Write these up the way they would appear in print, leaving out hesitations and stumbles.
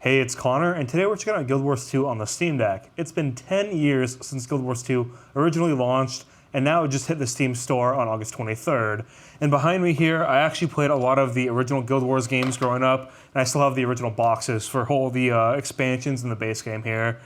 Hey, it's Connor, and today we're checking out Guild Wars 2 on the Steam Deck. It's been 10 years since Guild Wars 2 originally launched, and now it just hit the Steam store on August 23rd. And behind me here, I actually played a lot of the original Guild Wars games growing up, and I still have the original boxes for all the expansions in the base game here.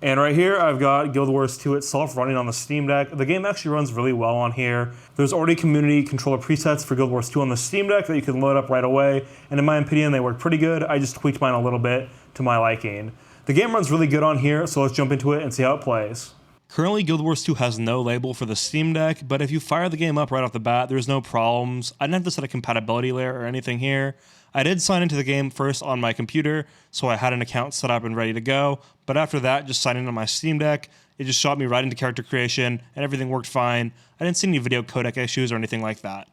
And right here, I've got Guild Wars 2 itself running on the Steam Deck. The game actually runs really well on here. There's already community controller presets for Guild Wars 2 on the Steam Deck that you can load up right away. And in my opinion, they work pretty good. I just tweaked mine a little bit to my liking. The game runs really good on here, so let's jump into it and see how it plays. Currently, Guild Wars 2 has no label for the Steam Deck, but if you fire the game up right off the bat, there's no problems. I didn't have to set a compatibility layer or anything here. I did sign into the game first on my computer, so I had an account set up and ready to go, but after that, just signing in on my Steam Deck, it just shot me right into character creation, and everything worked fine. I didn't see any video codec issues or anything like that.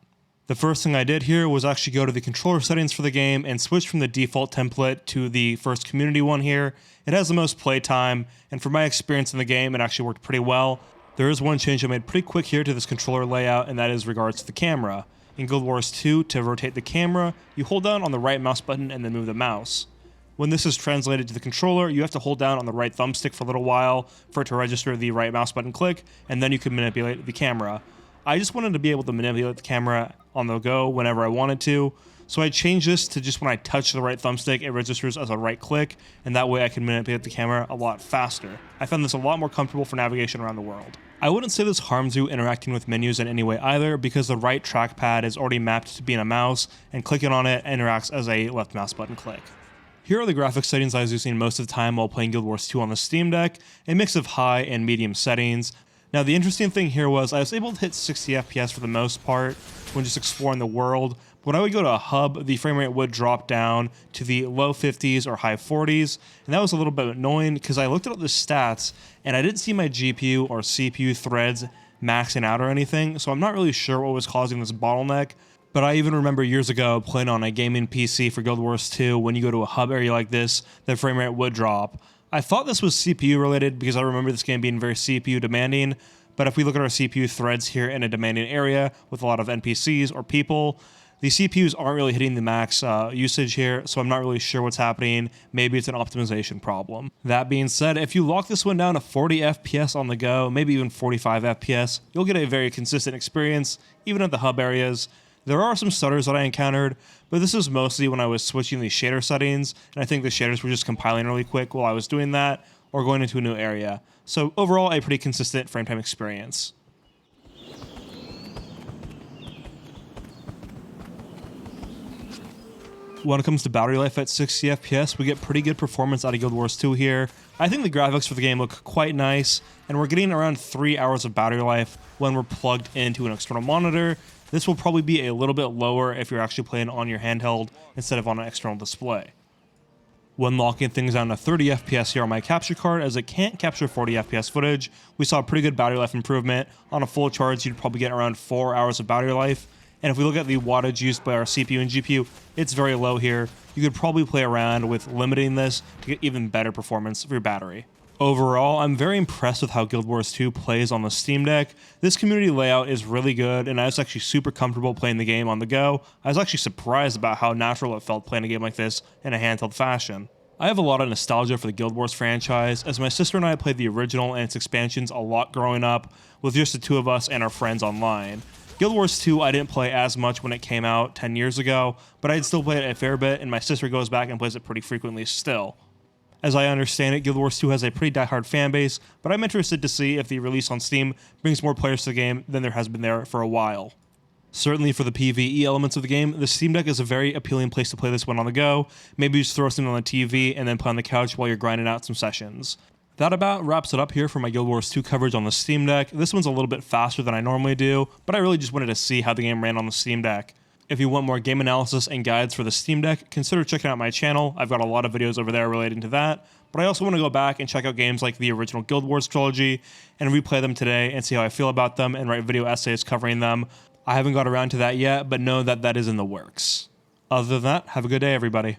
The first thing I did here was actually go to the controller settings for the game and switch from the default template to the first community one here. It has the most playtime, and from my experience in the game, it actually worked pretty well. There is one change I made pretty quick here to this controller layout, and that is regards to the camera. In Guild Wars 2, to rotate the camera, you hold down on the right mouse button and then move the mouse. When this is translated to the controller, you have to hold down on the right thumbstick for a little while for it to register the right mouse button click, and then you can manipulate the camera. I just wanted to be able to manipulate the camera on the go whenever I wanted to, so I changed this to just when I touch the right thumbstick, it registers as a right click, and that way I can manipulate the camera a lot faster. I found this a lot more comfortable for navigation around the world. I wouldn't say this harms you interacting with menus in any way either, because the right trackpad is already mapped to being a mouse, and clicking on it interacts as a left mouse button click. Here are the graphics settings I was using most of the time while playing Guild Wars 2 on the Steam Deck, a mix of high and medium settings. Now the interesting thing here was I was able to hit 60 FPS for the most part when just exploring the world. When I would go to a hub, the frame rate would drop down to the low 50s or high 40s, and that was a little bit annoying because I looked at the stats and I didn't see my GPU or CPU threads maxing out or anything, so I'm not really sure what was causing this bottleneck. But I even remember years ago playing on a gaming PC for Guild Wars 2, when you go to a hub area like this, the frame rate would drop. I thought this was CPU related because I remember this game being very CPU demanding, but if we look at our CPU threads here in a demanding area with a lot of NPCs or people, the CPUs aren't really hitting the max usage here, so I'm not really sure what's happening. Maybe it's an optimization problem. That being said, if you lock this one down to 40 FPS on the go, maybe even 45 FPS, you'll get a very consistent experience, even at the hub areas. There are some stutters that I encountered, but this is mostly when I was switching the shader settings, and I think the shaders were just compiling really quick while I was doing that, or going into a new area. So overall, a pretty consistent frame time experience. When it comes to battery life at 60 FPS, we get pretty good performance out of Guild Wars 2 here. I think the graphics for the game look quite nice, and we're getting around 3 hours of battery life when we're plugged into an external monitor. This will probably be a little bit lower if you're actually playing on your handheld instead of on an external display. When locking things down to 30 FPS here on my capture card, as it can't capture 40 FPS footage, we saw a pretty good battery life improvement. On a full charge, you'd probably get around 4 hours of battery life. And if we look at the wattage used by our CPU and GPU, it's very low here. You could probably play around with limiting this to get even better performance for your battery. Overall, I'm very impressed with how Guild Wars 2 plays on the Steam Deck. This community layout is really good, and I was actually super comfortable playing the game on the go. I was actually surprised about how natural it felt playing a game like this in a handheld fashion. I have a lot of nostalgia for the Guild Wars franchise, as my sister and I played the original and its expansions a lot growing up, with just the two of us and our friends online. Guild Wars 2 I didn't play as much when it came out 10 years ago, but I'd still play it a fair bit, and my sister goes back and plays it pretty frequently still. As I understand it, Guild Wars 2 has a pretty diehard fan base, but I'm interested to see if the release on Steam brings more players to the game than there has been there for a while. Certainly for the PvE elements of the game, the Steam Deck is a very appealing place to play this one on the go. Maybe just throw something on the TV and then play on the couch while you're grinding out some sessions. That about wraps it up here for my Guild Wars 2 coverage on the Steam Deck. This one's a little bit faster than I normally do, but I really just wanted to see how the game ran on the Steam Deck. If you want more game analysis and guides for the Steam Deck, consider checking out my channel. I've got a lot of videos over there relating to that, but I also want to go back and check out games like the original Guild Wars trilogy and replay them today and see how I feel about them and write video essays covering them. I haven't got around to that yet, but know that that is in the works. Other than that, have a good day, everybody.